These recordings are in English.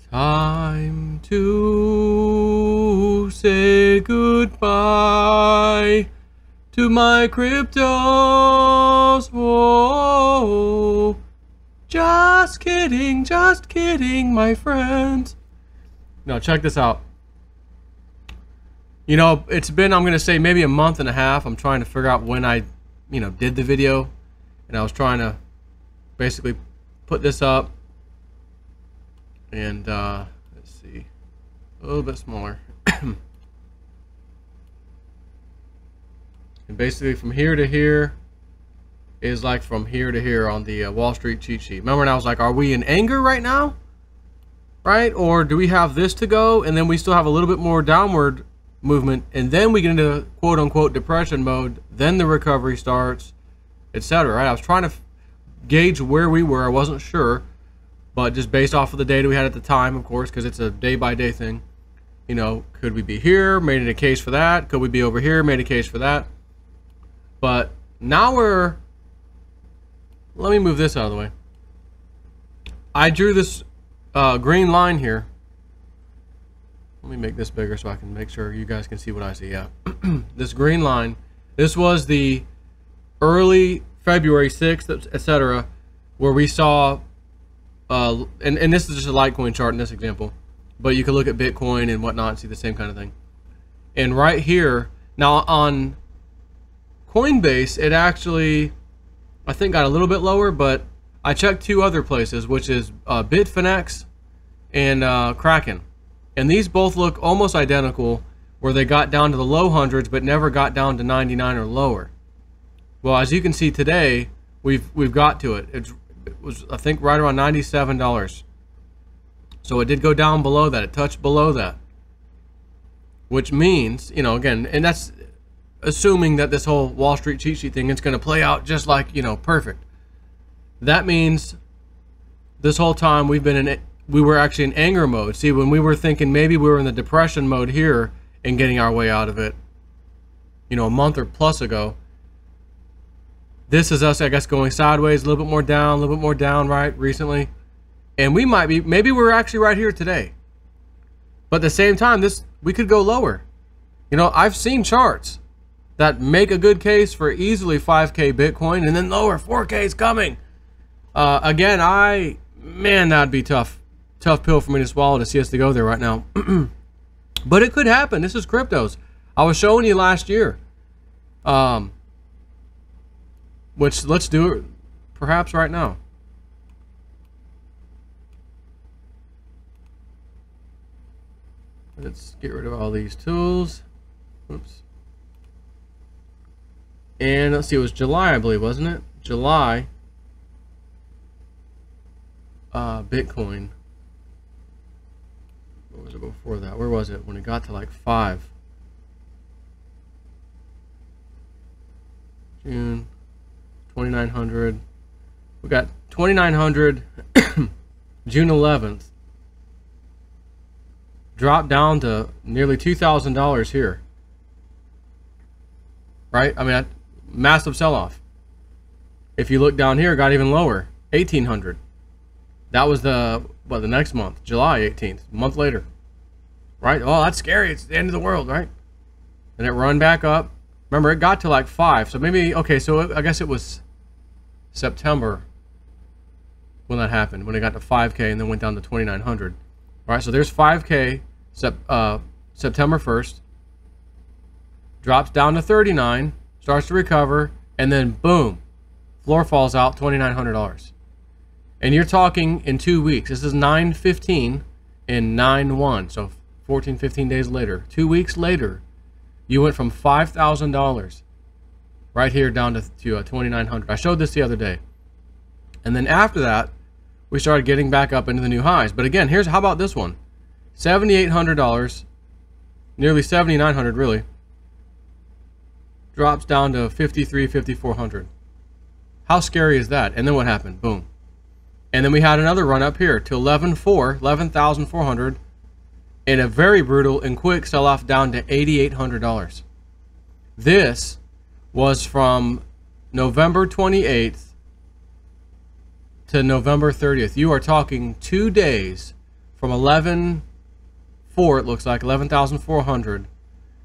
Time to say goodbye to my cryptos. Whoa. Just kidding, my friends. Now, check this out. You know, it's been, I'm going to say, maybe a month and a half. I'm trying to figure out when I, did the video. And I was trying to basically put this up. And, let's see. A little bit smaller. And basically from here to here is like from here to here on the Wall Street cheat sheet. Remember, and I was like, are we in anger right now? Right? Or do we have this to go and then we still have a little bit more downward movement and then we get into quote unquote depression mode, then the recovery starts, etc. Right? I was trying to gauge where we were. I wasn't sure, but just based off of the data we had at the time, of course, because it's a day-by-day thing. Could we be here? Made it a case for that. Could we be over here? Made a case for that. But now let me move this out of the way. I drew this green line here. Let me make this bigger so I can make sure you guys can see what I see. Yeah. This green line, this was the early February 6th, etc., where we saw, and this is just a Litecoin chart in this example, but you can look at Bitcoin and whatnot and see the same kind of thing. And right here, now on Coinbase, it actually, I think, got a little bit lower, but I checked two other places, which is Bitfinex and Kraken. And these both look almost identical, where they got down to the low hundreds, but never got down to 99 or lower. Well, as you can see today, we've got to it. It was, I think, right around $97. So it did go down below that. It touched below that. Which means, again, and that's assuming that this whole Wall Street cheat sheet thing is going to play out just like, perfect. That means this whole time we were actually in anger mode. See, when we were thinking maybe we were in the depression mode here and getting our way out of it, a month or plus ago, this is us, I guess, going sideways, a little bit more down, right, recently. And we might be, maybe we're actually right here today. But at the same time, we could go lower. I've seen charts that make a good case for easily 5K Bitcoin and then lower, 4K is coming. Again, man, that'd be tough pill for me to swallow to see us to go there right now. But it could happen. This is cryptos. I was showing you last year. Which, let's do it perhaps right now. Let's get rid of all these tools. Oops. And let's see, it was July, I believe, wasn't it? July. Bitcoin. What was it before that? Where was it? When it got to like 5. June. 2,900. We got 2,900. June 11th. Dropped down to nearly $2,000 here. Right? I mean, massive sell-off. If you look down here, it got even lower. 1,800. That was the next month, July 18th, a month later. Right? Oh, that's scary. It's the end of the world, right? And it run back up. Remember, it got to like 5. So maybe, okay, so I guess it was September when that happened, when it got to 5K and then went down to 2,900. All right, so there's 5K, September 1st. Drops down to 39, starts to recover, and then boom, floor falls out, $2,900. And you're talking in 2 weeks. This is 9/15 and 9/1, so 14, 15 days later. 2 weeks later, you went from $5,000 right here down to 2,900. I showed this the other day. And then after that, we started getting back up into the new highs. But again, how about this one? $7,800, nearly $7,900 really. Drops down to 53, 5,400. How scary is that? And then what happened? Boom. And then we had another run up here to 11,400, and a very brutal and quick sell-off down to $8,800. This was from November 28th to November 30th. You are talking 2 days from 11.4, it looks like 11,400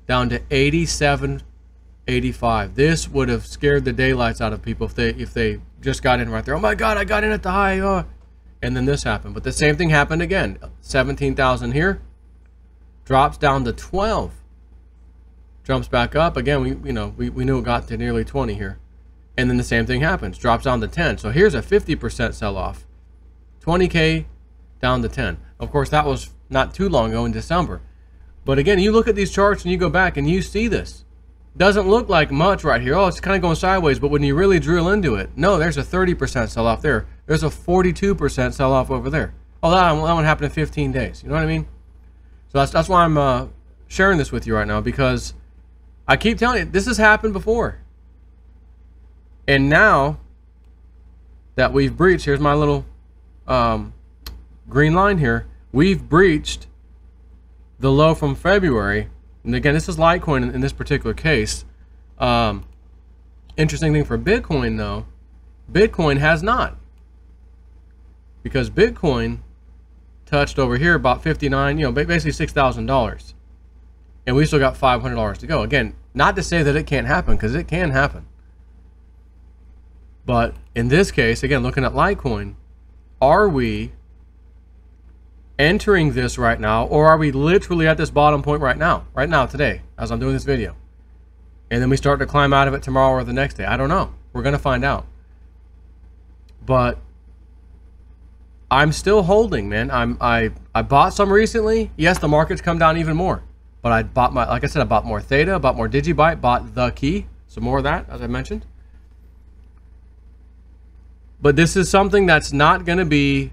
down to 87.85. This would have scared the daylights out of people if they just got in right there. Oh my God, I got in at the high, and then this happened. But the same thing happened again. 17,000 here, drops down to 12, jumps back up again. We knew it got to nearly 20 here, and then the same thing happens. Drops down to 10. So here's a 50% sell-off. 20K down to 10. Of course, that was not too long ago in December. But again, you look at these charts and you go back and you see this. Doesn't look like much right here. Oh, it's kind of going sideways. But when you really drill into it, no, there's a 30% sell-off there. There's a 42% sell-off over there. Oh, that one happened in 15 days. You know what I mean? So that's why I'm sharing this with you right now, because I keep telling you, this has happened before. And now that we've breached, here's my little green line here. We've breached the low from February. And again, this is Litecoin in this particular case. Interesting thing for Bitcoin, though, Bitcoin has not. Because Bitcoin touched over here about 59, basically $6,000. And we still got $500 to go. Again, not to say that it can't happen, because it can happen. But in this case, again, looking at Litecoin, are we entering this right now, or are we literally at this bottom point right now today, as I'm doing this video, and then we start to climb out of it tomorrow or the next day? I don't know. We're gonna find out. But I'm still holding, man. I bought some recently. Yes, the market's come down even more, but I bought like I said, I bought more Theta, bought more Digibyte, bought the key, some more of that, as I mentioned. But this is something that's not gonna be,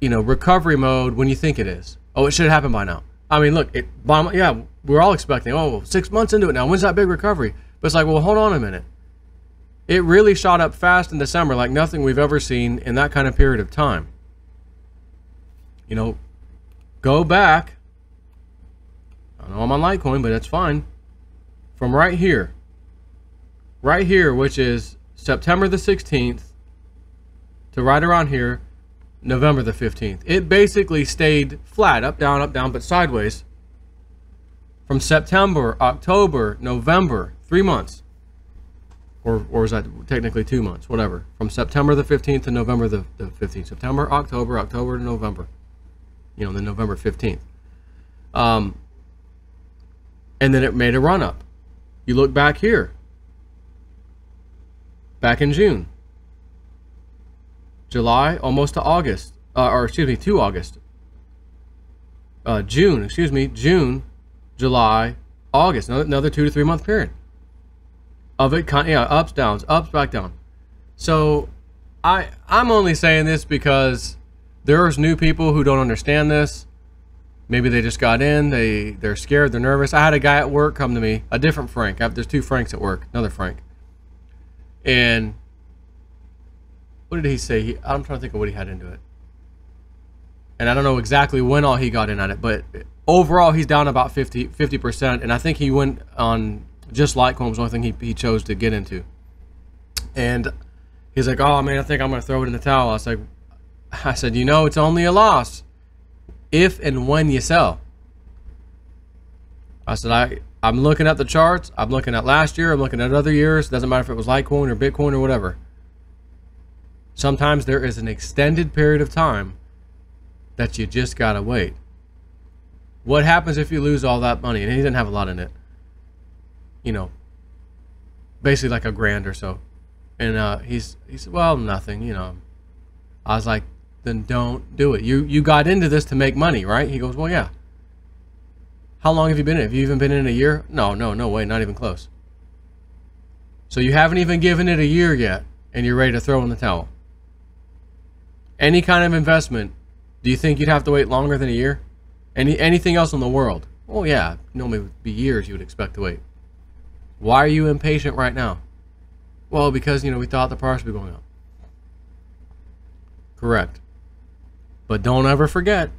recovery mode when you think it is. Oh, it should happen by now. I mean, look, yeah, we're all expecting, 6 months into it now, when's that big recovery? But it's like, well, hold on a minute. It really shot up fast in December, like nothing we've ever seen in that kind of period of time. Go back. I know I'm on Litecoin, but that's fine. From right here, which is September the 16th to right around here, November the 15th. It basically stayed flat, up, down, but sideways from September, October, November, 3 months. Or is that technically 2 months? Whatever. From September the 15th to November the 15th. September, October to November. Then November 15th. And then it made a run up. You look back here. Back in June. July, almost to August, to August. June, July, August. Another 2 to 3 month period of it. Ups, downs, ups, back down. So I'm only saying this because there's new people who don't understand this. Maybe they just got in, they're scared, they're nervous. I had a guy at work come to me, a different Frank. There's 2 Franks at work, another Frank. And what did he say? I'm trying to think of what he had into it. And I don't know exactly when all he got in at it, but overall he's down about 50%. And I think he went on just Litecoin was the only thing he chose to get into. And he's like, oh man, I think I'm going to throw it in the towel. I said, it's only a loss if and when you sell. I said, I'm looking at the charts. I'm looking at last year. I'm looking at other years. Doesn't matter if it was Litecoin or Bitcoin or whatever. Sometimes there is an extended period of time that you just gotta wait. What happens if you lose all that money? And he didn't have a lot in it. Basically like $1,000 or so. And he said, well, nothing, I was like, then don't do it. You got into this to make money, right? He goes, well, yeah. How long have you been in it? Have you even been in a year? No way, not even close. So you haven't even given it a year yet, and you're ready to throw in the towel. Any kind of investment, do you think you'd have to wait longer than a year? Anything else in the world? Oh yeah, normally it would be years you would expect to wait. Why are you impatient right now? Well, because, we thought the price would be going up. Correct. But don't ever forget,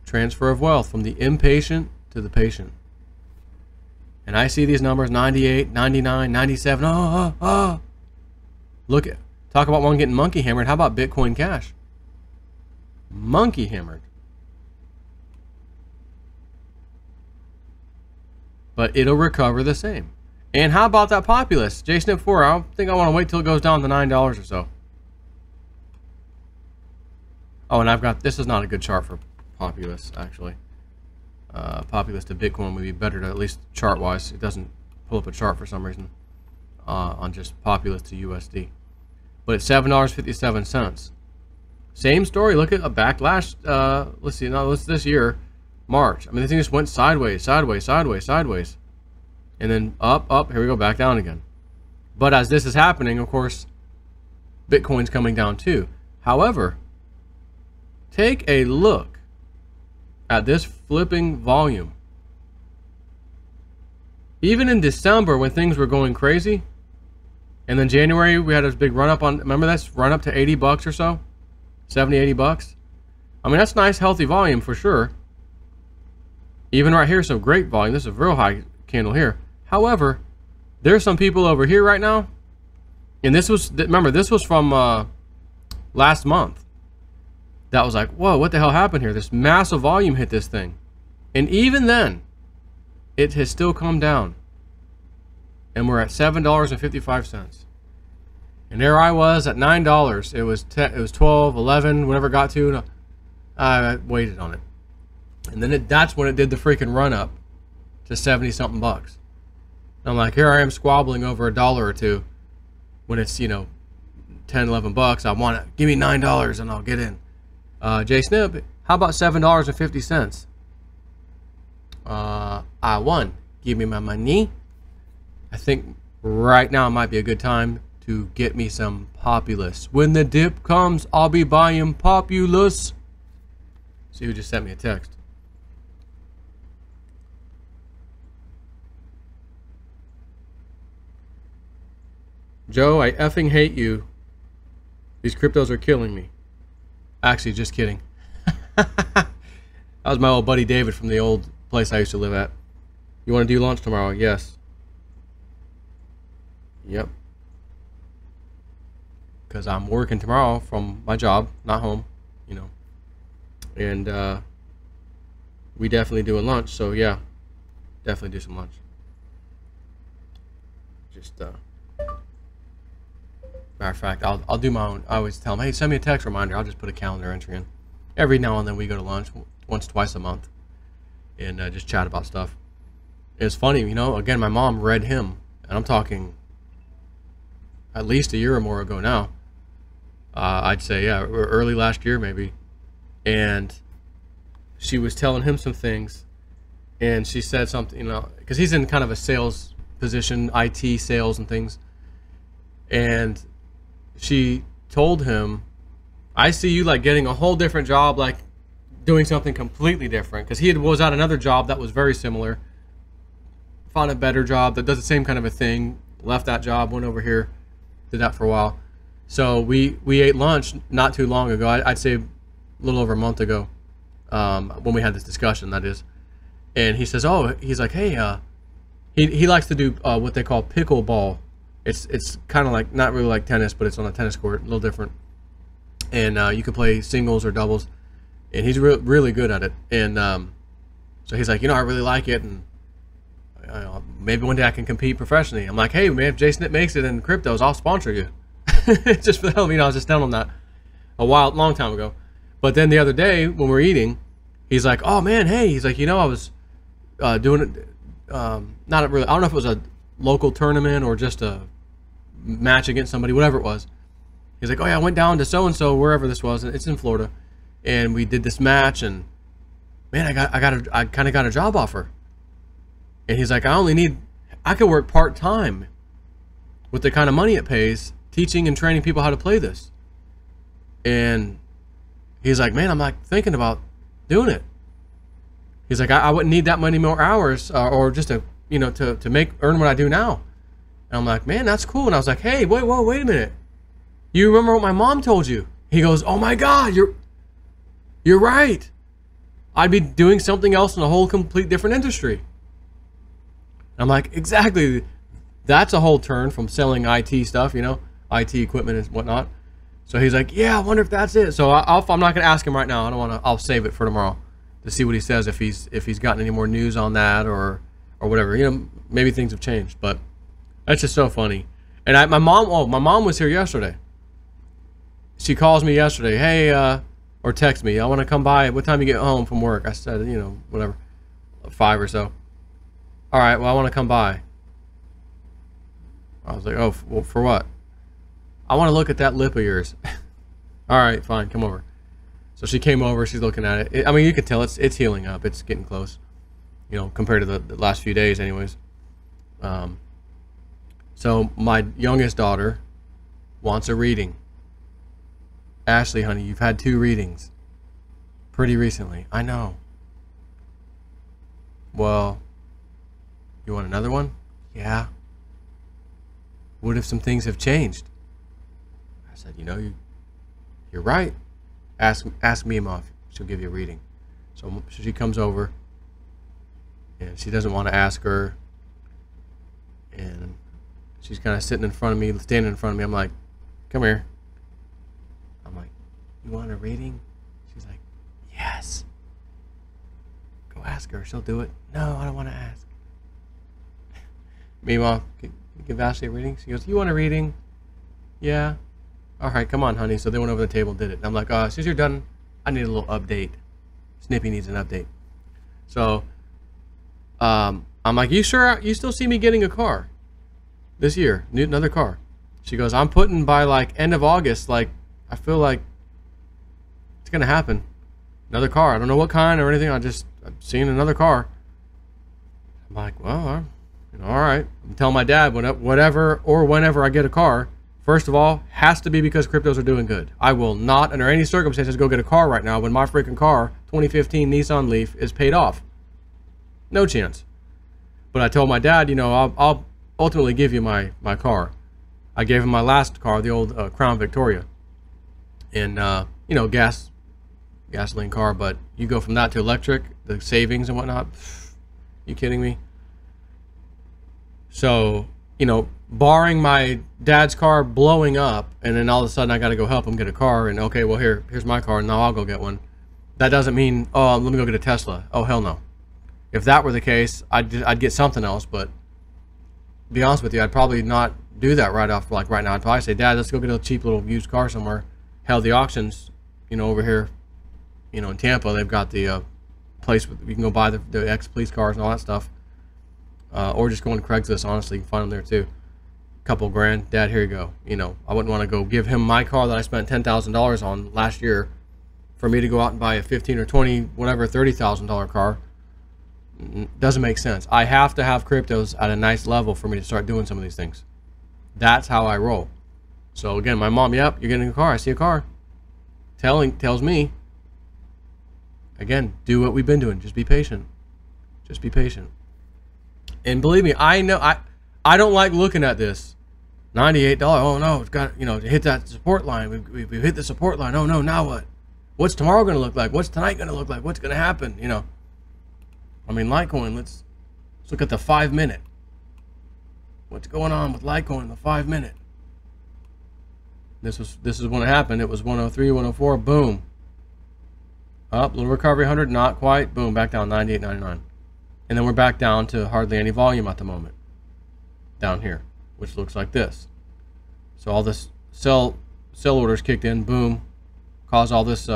transfer of wealth from the impatient to the patient. And I see these numbers, 98, 99, 97, Look at, Talk about one getting monkey hammered. How about Bitcoin Cash? Monkey hammered. But it'll recover the same. And how about that Populist? JSNIP4, I don't think I want to wait till it goes down to $9 or so. Oh, and I've got, this is not a good chart for Populist, actually. Populist to Bitcoin would be better to at least chart-wise. It doesn't pull up a chart for some reason on just Populist to USD. But it's $7.57. Same story. Look at a backlash. Let's see. No, it's this year, March. I mean, the thing just went sideways, sideways, sideways, sideways, and then up, up. Here we go, back down again. But as this is happening, of course, Bitcoin's coming down too. However, take a look at this flipping volume. Even in December, when things were going crazy, and then January we had this big run up on. Remember that's run up to 80 bucks or so. 70, 80 bucks. I mean, that's nice, healthy volume for sure. Even right here, some great volume. This is a real high candle here. However, there's some people over here right now. And this was, remember, this was from last month. That was like, whoa, what the hell happened here? This massive volume hit this thing. And even then, it has still come down. And we're at $7.55. And there I was at $9. It was 12, 11, whatever it got to. And I waited on it. And then that's when it did the freaking run up to 70 something bucks. And I'm like, here I am squabbling over $1 or $2 when it's, you know, 10, 11 bucks. I want it. Give me $9 and I'll get in. JSNIP, how about $7.50? I won. Give me my money. I think right now might be a good time to get me some Populist. When the dip comes, I'll be buying Populist. See who just sent me a text. Joe, I effing hate you. These cryptos are killing me. Actually, just kidding. That was my old buddy David from the old place I used to live at. You want to do lunch tomorrow? Yes. Yep. Because I'm working tomorrow from my job, not home, you know. And we definitely doing lunch, so yeah, definitely do some lunch. Just matter of fact, I'll do my own. I always tell them, hey, send me a text reminder. I'll just put a calendar entry in. Every now and then we go to lunch, once, twice a month, and just chat about stuff. It's funny, you know. Again, my mom read him, and I'm talking at least a year or more ago now. I'd say, yeah, early last year maybe. And she was telling him some things, and she said something, you know, because he's in kind of a sales position, IT sales and things. And she told him, I see you like getting a whole different job, like doing something completely different. Because he was at another job that was very similar. Found a better job that does the same kind of a thing. Left that job, went over here, did that for a while. So we ate lunch not too long ago. I'd say a little over a month ago, when we had this discussion, that is. And he says, oh, he's like, hey, he likes to do what they call pickleball. It's kind of like, not really like tennis, but it's on a tennis court, a little different. And you can play singles or doubles. And he's really good at it. And so he's like, you know, I really like it. And maybe one day I can compete professionally. I'm like, hey, man, if JSNIP makes it in cryptos, I'll sponsor you. Just for the hell of it, you know, I was just telling him that long time ago. But then the other day when we're eating, he's like, oh man, hey, he's like, you know, I was doing it, not really, I don't know if it was a local tournament or just a match against somebody, whatever it was. He's like, oh yeah, I went down to so-and-so, wherever this was, it's in Florida, and we did this match, and man, I kind of got a job offer. And he's like, I could work part-time with the kind of money it pays, teaching and training people how to play this. And he's like, man, I'm like thinking about doing it. He's like, I wouldn't need that many more hours or just to, you know, to earn what I do now. And I'm like, man, that's cool. And I was like, hey, wait a minute. You remember what my mom told you? He goes, oh my God, you're right. I'd be doing something else in a whole complete different industry. And I'm like, exactly. That's a whole turn from selling IT stuff, you know. IT equipment and whatnot. So he's like, yeah, I wonder if that's it. So I'm not gonna ask him right now. I don't want to. I'll save it for tomorrow to see what he says, if he's gotten any more news on that or whatever. You know, maybe things have changed, but that's just so funny. And my mom was here yesterday. She calls me yesterday, hey, or text me, I want to come by. What time you get home from work? I said, you know, whatever, 5 or so. All right, well, I want to come by. I was like, oh, well, for what? I want to look at that lip of yours. All right, fine, come over. So she came over. She's looking at it. I mean, you can tell it's healing up. It's getting close, you know, compared to the last few days, anyways. So my youngest daughter wants a reading. Ashley, honey, you've had 2 readings pretty recently. I know. Well, you want another one? Yeah. What if some things have changed? I said, you know, you're right. Ask Mima if she'll give you a reading. So she comes over, and she doesn't want to ask her, and she's kind of sitting in front of me, standing in front of me. I'm like, come here. I'm like, you want a reading? She's like, yes. Go ask her. She'll do it. No, I don't want to ask. Mima, can you give Ashley a reading? She goes, you want a reading? Yeah. All right, come on, honey. So they went over the table and did it. And I'm like, since you're done, I need a little update. Snippy needs an update. So I'm like, you sure you still see me getting a car this year? Another car. She goes, I'm putting by like end of August. Like, I feel like it's going to happen. Another car. I don't know what kind or anything. I'm seeing another car. I'm like, well, all right. I'm telling my dad, whatever or whenever I get a car, first of all, has to be because cryptos are doing good. I will not, under any circumstances, go get a car right now when my freaking car, 2015 Nissan Leaf, is paid off. No chance. But I told my dad, you know, I'll ultimately give you my car. I gave him my last car, the old Crown Victoria. And, you know, gasoline car, but you go from that to electric, the savings and whatnot. You kidding me? So, you know, barring my dad's car blowing up, and then all of a sudden I got to go help him get a car, and okay, well, here's my car, and now I'll go get one. That doesn't mean, oh, let me go get a Tesla. Oh, hell no. If that were the case, I'd get something else, but to be honest with you, I'd probably not do that right off, like right now. I'd probably say, Dad, let's go get a cheap little used car somewhere. Hell, the auctions, you know, over here, you know, in Tampa, they've got the place where you can go buy the ex-police cars and all that stuff. Or just go on Craigslist, honestly, you can find them there too. Couple grand, Dad, here you go. You know, I wouldn't want to go give him my car that I spent $10,000 on last year for me to go out and buy a 15 or 20, whatever, $30,000 car. Doesn't make sense. I have to have cryptos at a nice level for me to start doing some of these things. That's how I roll. So again, my mom, yep, you're getting a car. I see a car. Tells me, again, do what we've been doing. Just be patient. Just be patient. And believe me, I know I don't like looking at this. $98. Oh no, it's got, you know, to hit that support line. We've hit the support line. Oh no, now what? What's tomorrow going to look like? What's tonight going to look like? What's going to happen? You know. I mean, Litecoin. Let's look at the 5 minute. What's going on with Litecoin in the 5 minute? This is when it happened. It was 103, 104. Boom. Up, little recovery, 100, not quite. Boom, back down 98.99. And then we're back down to hardly any volume at the moment. Down here, which looks like this. So all this sell orders kicked in, boom, caused all this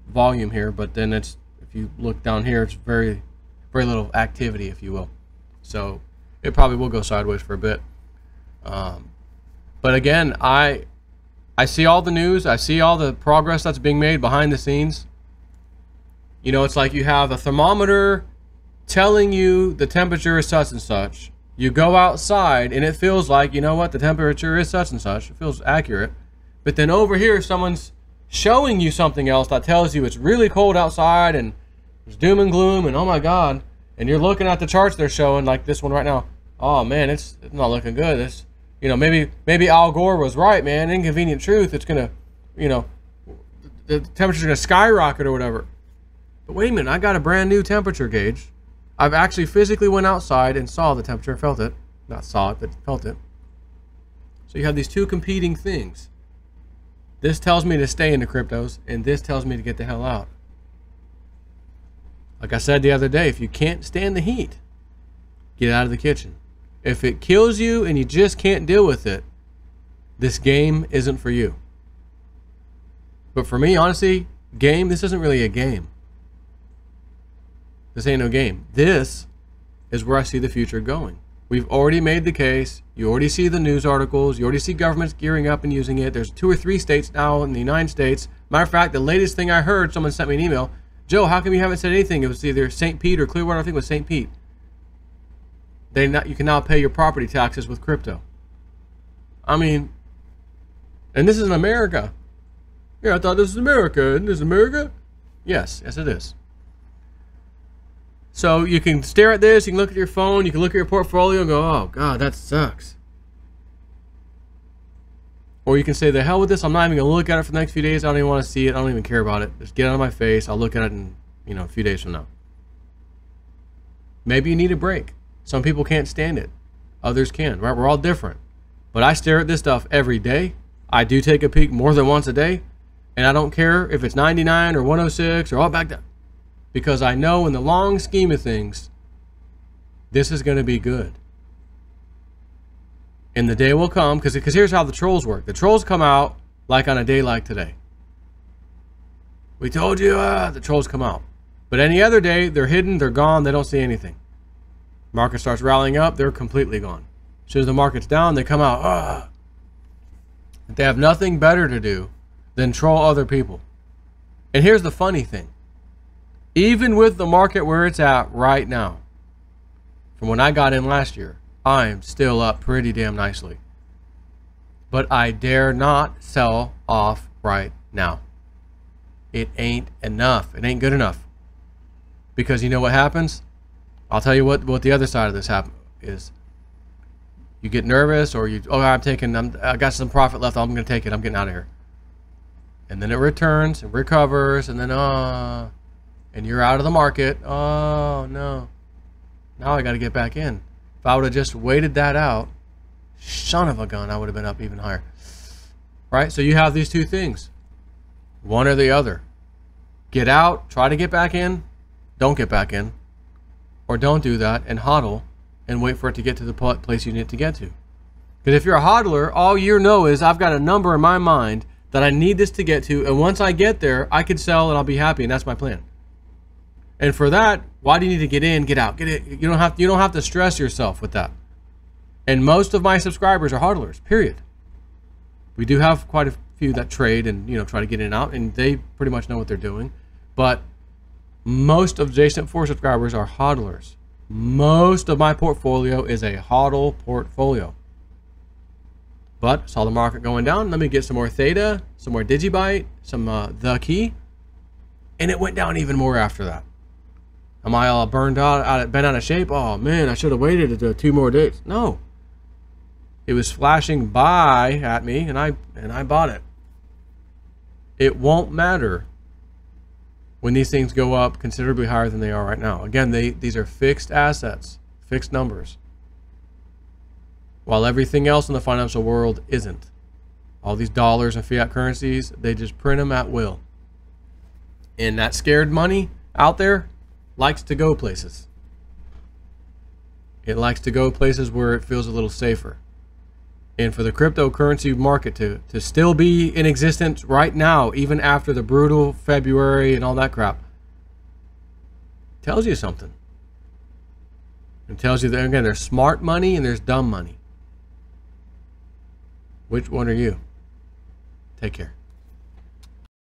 volume here. But then it's, if you look down here, it's very little activity, if you will. So it probably will go sideways for a bit. But again, I see all the news. I see all the progress that's being made behind the scenes. You know, it's like you have a thermometer telling you the temperature is such and such. You go outside and it feels like, you know what, the temperature is such and such. It feels accurate. But then over here, someone's showing you something else that tells you it's really cold outside and there's doom and gloom and oh my God. And you're looking at the charts they're showing, like this one right now. Oh man, it's not looking good. It's, you know, maybe Al Gore was right, man. Inconvenient truth. It's gonna, you know, the temperature's gonna skyrocket or whatever. But wait a minute, I got a brand new temperature gauge. I've actually physically went outside and saw the temperature, felt it. Not saw it, but felt it. So you have these two competing things. This tells me to stay into cryptos, and this tells me to get the hell out. Like I said the other day, if you can't stand the heat, get out of the kitchen. If it kills you and you just can't deal with it, this game isn't for you. But for me, honestly, this isn't really a game. This ain't no game. This is where I see the future going. We've already made the case. You already see the news articles. You already see governments gearing up and using it. There's 2 or 3 states now in the United States. Matter of fact, the latest thing I heard, someone sent me an email. Joe, how come you haven't said anything? It was either St. Pete or Clearwater. I think it was St. Pete. You can now pay your property taxes with crypto. I mean, and this is in America. Yeah, I thought this was America. Isn't this America? Yes, it is. So you can stare at this, you can look at your phone, you can look at your portfolio and go, oh God, that sucks. Or you can say, the hell with this, I'm not even going to look at it for the next few days. I don't even want to see it. I don't even care about it. Just get it out of my face. I'll look at it in, a few days from now. Maybe you need a break. Some people can't stand it. Others can, right? We're all different. But I stare at this stuff every day. I do take a peek more than once a day. And I don't care if it's 99 or 106 or all back down. Because I know in the long scheme of things, this is going to be good. And the day will come, because here's how the trolls work. The trolls come out like on a day like today. We told you, the trolls come out. But any other day, they're hidden, they're gone, they don't see anything. Market starts rallying up, they're completely gone. As soon as the market's down, they come out. They have nothing better to do than troll other people. And here's the funny thing. Even with the market where it's at right now, from when I got in last year, I'm still up pretty damn nicely. But I dare not sell off right now. It ain't enough. It ain't good enough. Because you know what happens? I'll tell you what the other side of this is. You get nervous, or I got some profit left, I'm going to take it, I'm getting out of here. And then it returns and recovers, and then and you're out of the market. Oh no, now I got to get back in. If I would have just waited that out, son of a gun, I would have been up even higher. Right? So you have these two things, one or the other. Get out, try to get back in, don't get back in, or don't do that and hodl and wait for it to get to the place you need it to get to. Because if you're a hodler, all you know is I've got a number in my mind that I need this to get to, and once I get there, I can sell and I'll be happy, and that's my plan. And for that, why do you need to get in, get out? Get it. You don't have to stress yourself with that. And most of my subscribers are hodlers, period. We do have quite a few that trade and try to get in and out, and they pretty much know what they're doing. But most of Adjacent 4 subscribers are hodlers. Most of my portfolio is a hodl portfolio. But saw the market going down. Let me get some more Theta, some more Digibyte, some The Key, and it went down even more after that. Am I all burned out, bent out of shape? Oh man, I should have waited 2 more days. No, it was flashing by at me, and I bought it. It won't matter when these things go up considerably higher than they are right now. Again, these are fixed assets, fixed numbers. While everything else in the financial world isn't. All these dollars and fiat currencies, they just print them at will. And that scared money out there likes to go places. It likes to go places where it feels a little safer. And for the cryptocurrency market to still be in existence right now, even after the brutal February and all that crap, tells you something. It tells you that, again, there's smart money and there's dumb money. Which one are you? Take care.